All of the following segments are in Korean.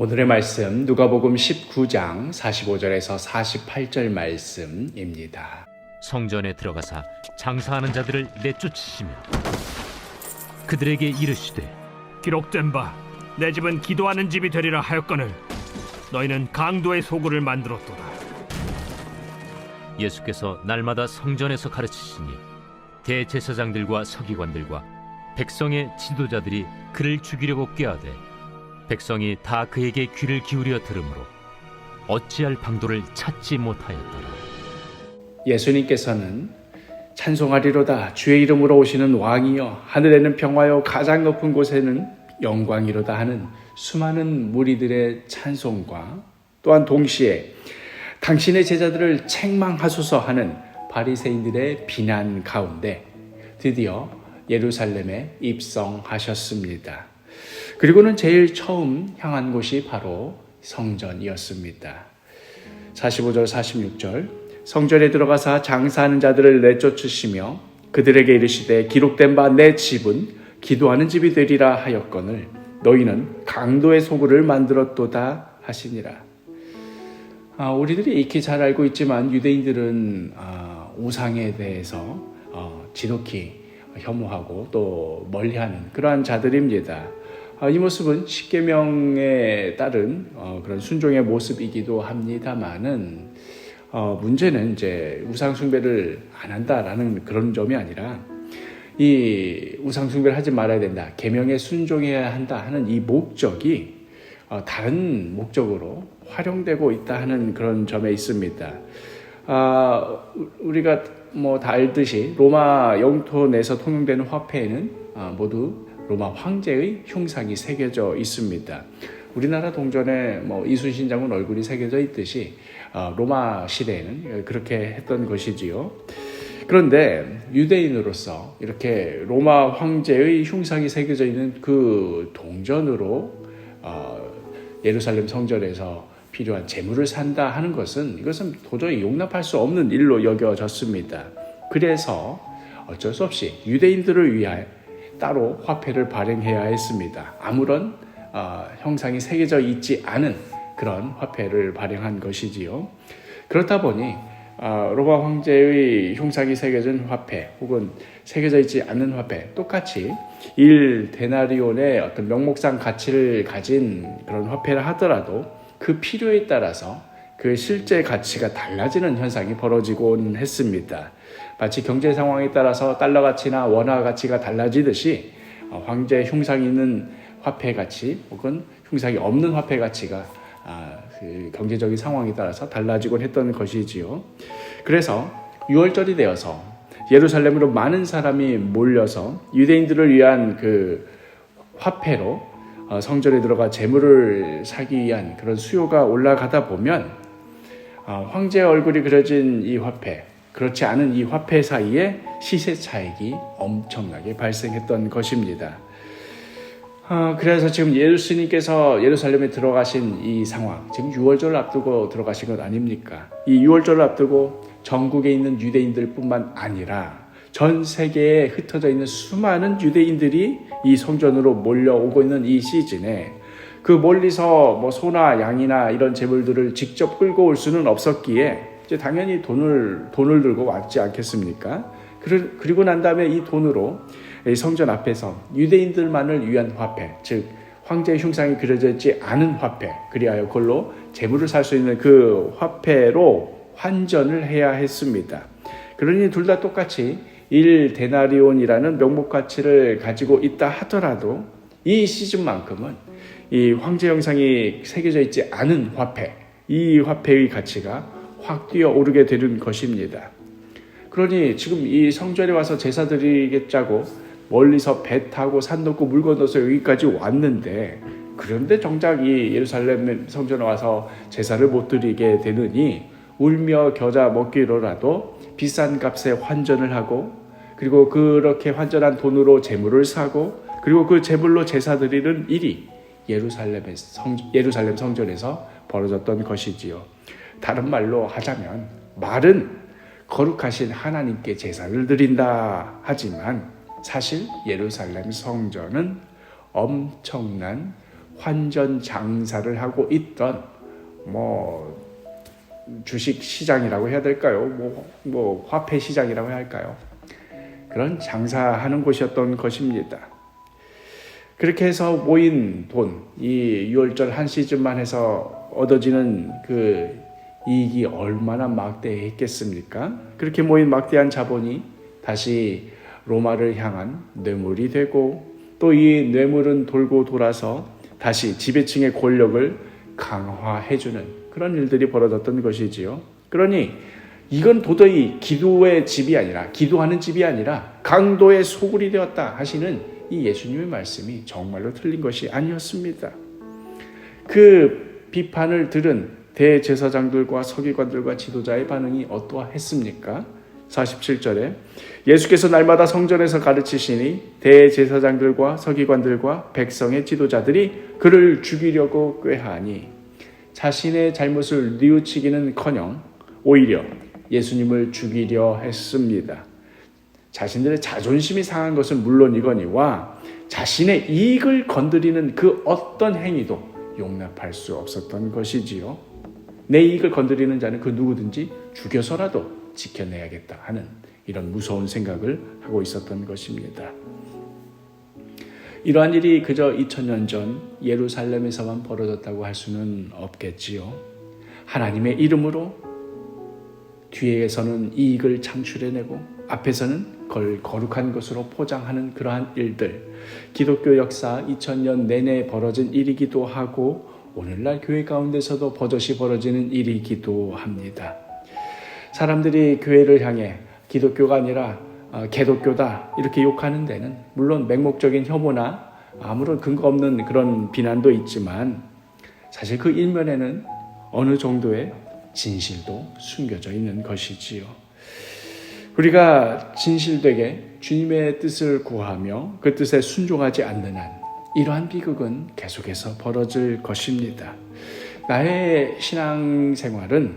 오늘의 말씀 누가복음 19장 45절에서 48절 말씀입니다. 성전에 들어가사 장사하는 자들을 내쫓으시며 그들에게 이르시되 기록된 바 내 집은 기도하는 집이 되리라 하였거늘 너희는 강도의 소굴을 만들었도다. 예수께서 날마다 성전에서 가르치시니 대제사장들과 서기관들과 백성의 지도자들이 그를 죽이려고 꾀하되 백성이 다 그에게 귀를 기울여 들으므로 어찌할 방도를 찾지 못하였더라. 예수님께서는 찬송하리로다 주의 이름으로 오시는 왕이여 하늘에는 평화요 가장 높은 곳에는 영광이로다 하는 수많은 무리들의 찬송과 또한 동시에 당신의 제자들을 책망하소서 하는 바리새인들의 비난 가운데 드디어 예루살렘에 입성하셨습니다. 그리고는 제일 처음 향한 곳이 바로 성전이었습니다. 45절 46절 성전에 들어가사 장사하는 자들을 내쫓으시며 그들에게 이르시되 기록된 바 내 집은 기도하는 집이 되리라 하였거늘 너희는 강도의 소굴을 만들었도다 하시니라. 우리들이 익히 잘 알고 있지만 유대인들은 우상에 대해서 지독히 혐오하고 또 멀리하는 그러한 자들입니다. 이 모습은 십계명에 따른 그런 순종의 모습이기도 합니다만은 문제는 이제 우상 숭배를 안 한다라는 그런 점이 아니라 이 우상 숭배를 하지 말아야 된다, 계명에 순종해야 한다 하는 이 목적이 다른 목적으로 활용되고 있다 하는 그런 점에 있습니다. 우리가 다 알듯이 로마 영토 내에서 통용되는 화폐에는 모두 로마 황제의 흉상이 새겨져 있습니다. 우리나라 동전에 이순신 장군 얼굴이 새겨져 있듯이 로마 시대에는 그렇게 했던 것이지요. 그런데 유대인으로서 이렇게 로마 황제의 흉상이 새겨져 있는 그 동전으로 예루살렘 성전에서 필요한 재물을 산다 하는 것은 이것은 도저히 용납할 수 없는 일로 여겨졌습니다. 그래서 어쩔 수 없이 유대인들을 위하여 따로 화폐를 발행해야 했습니다. 아무런 형상이 새겨져 있지 않은 그런 화폐를 발행한 것이지요. 그렇다 보니 로마 황제의 흉상이 새겨진 화폐 혹은 새겨져 있지 않은 화폐 똑같이 1데나리온의 어떤 명목상 가치를 가진 그런 화폐를 하더라도 그 필요에 따라서 그 실제 가치가 달라지는 현상이 벌어지곤 했습니다. 마치 경제 상황에 따라서 달러 가치나 원화 가치가 달라지듯이 황제 흉상이 있는 화폐 가치 혹은 흉상이 없는 화폐 가치가 그 경제적인 상황에 따라서 달라지곤 했던 것이지요. 그래서 6월절이 되어서 예루살렘으로 많은 사람이 몰려서 유대인들을 위한 그 화폐로 성전에 들어가 재물을 사기 위한 그런 수요가 올라가다 보면 황제의 얼굴이 그려진 이 화폐, 그렇지 않은 이 화폐 사이에 시세 차익이 엄청나게 발생했던 것입니다. 그래서 지금 예수님께서 예루살렘에 들어가신 이 상황, 지금 6월절을 앞두고 들어가신 것 아닙니까? 이 6월절을 앞두고 전국에 있는 유대인들 뿐만 아니라 전 세계에 흩어져 있는 수많은 유대인들이 이 성전으로 몰려오고 있는 이 시즌에 그 멀리서 소나 양이나 이런 재물들을 직접 끌고 올 수는 없었기에 이제 당연히 돈을 들고 왔지 않겠습니까? 그리고 난 다음에 이 돈으로 성전 앞에서 유대인들만을 위한 화폐, 즉 황제의 흉상이 그려져 있지 않은 화폐, 그리하여 그걸로 재물을 살 수 있는 그 화폐로 환전을 해야 했습니다. 그러니 둘 다 똑같이 1데나리온이라는 명목 가치를 가지고 있다 하더라도 이 시즌만큼은 이 황제 형상이 새겨져 있지 않은 화폐, 이 화폐의 가치가 확 뛰어오르게 되는 것입니다. 그러니 지금 이 성전에 와서 제사 드리겠자고 멀리서 배 타고 산 넘고 물 건너서 여기까지 왔는데 그런데 정작 이 예루살렘 성전에 와서 제사를 못 드리게 되느니 울며 겨자 먹기로라도 비싼 값에 환전을 하고 그리고 그렇게 환전한 돈으로 재물을 사고 그리고 그 재물로 제사 드리는 일이 예루살렘 성전에서 벌어졌던 것이지요. 다른 말로 하자면 말은 거룩하신 하나님께 제사를 드린다 하지만 사실 예루살렘 성전은 엄청난 환전 장사를 하고 있던 주식 시장이라고 해야 될까요? 화폐 시장이라고 해야 할까요? 그런 장사하는 곳이었던 것입니다. 그렇게 해서 모인 돈, 이 유월절 한 시즌만 해서 얻어지는 그 이익이 얼마나 막대했겠습니까? 그렇게 모인 막대한 자본이 다시 로마를 향한 뇌물이 되고, 또 이 뇌물은 돌고 돌아서 다시 지배층의 권력을 강화해주는 그런 일들이 벌어졌던 것이지요. 그러니 이건 도저히 기도의 집이 아니라, 기도하는 집이 아니라 강도의 소굴이 되었다 하시는 이 예수님의 말씀이 정말로 틀린 것이 아니었습니다. 그 비판을 들은 대제사장들과 서기관들과 지도자의 반응이 어떠했습니까? 47절에 예수께서 날마다 성전에서 가르치시니 대제사장들과 서기관들과 백성의 지도자들이 그를 죽이려고 꾀하니, 자신의 잘못을 뉘우치기는커녕 오히려 예수님을 죽이려 했습니다. 자신들의 자존심이 상한 것은 물론이거니와 자신의 이익을 건드리는 그 어떤 행위도 용납할 수 없었던 것이지요. 내 이익을 건드리는 자는 그 누구든지 죽여서라도 지켜내야겠다 하는 이런 무서운 생각을 하고 있었던 것입니다. 이러한 일이 그저 2000년 전 예루살렘에서만 벌어졌다고 할 수는 없겠지요. 하나님의 이름으로 뒤에서는 이익을 창출해내고 앞에서는 그걸 거룩한 것으로 포장하는 그러한 일들, 기독교 역사 2000년 내내 벌어진 일이기도 하고 오늘날 교회 가운데서도 버젓이 벌어지는 일이기도 합니다. 사람들이 교회를 향해 기독교가 아니라 개독교다 이렇게 욕하는 데는 물론 맹목적인 혐오나 아무런 근거 없는 그런 비난도 있지만, 사실 그 일면에는 어느 정도의 진실도 숨겨져 있는 것이지요. 우리가 진실되게 주님의 뜻을 구하며 그 뜻에 순종하지 않는 한 이러한 비극은 계속해서 벌어질 것입니다. 나의 신앙생활은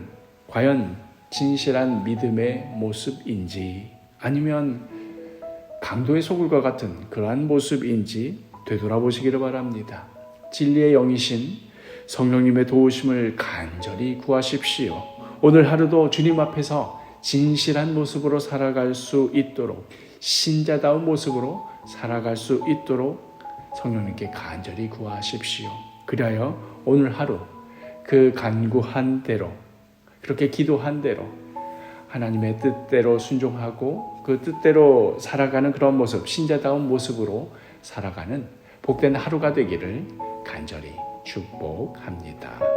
과연 진실한 믿음의 모습인지 아니면 강도의 소굴과 같은 그러한 모습인지 되돌아보시기를 바랍니다. 진리의 영이신 성령님의 도우심을 간절히 구하십시오. 오늘 하루도 주님 앞에서 진실한 모습으로 살아갈 수 있도록, 신자다운 모습으로 살아갈 수 있도록 성령님께 간절히 구하십시오. 그리하여 오늘 하루 그 간구한 대로, 그렇게 기도한 대로 하나님의 뜻대로 순종하고 그 뜻대로 살아가는 그런 모습, 신자다운 모습으로 살아가는 복된 하루가 되기를 간절히 축복합니다.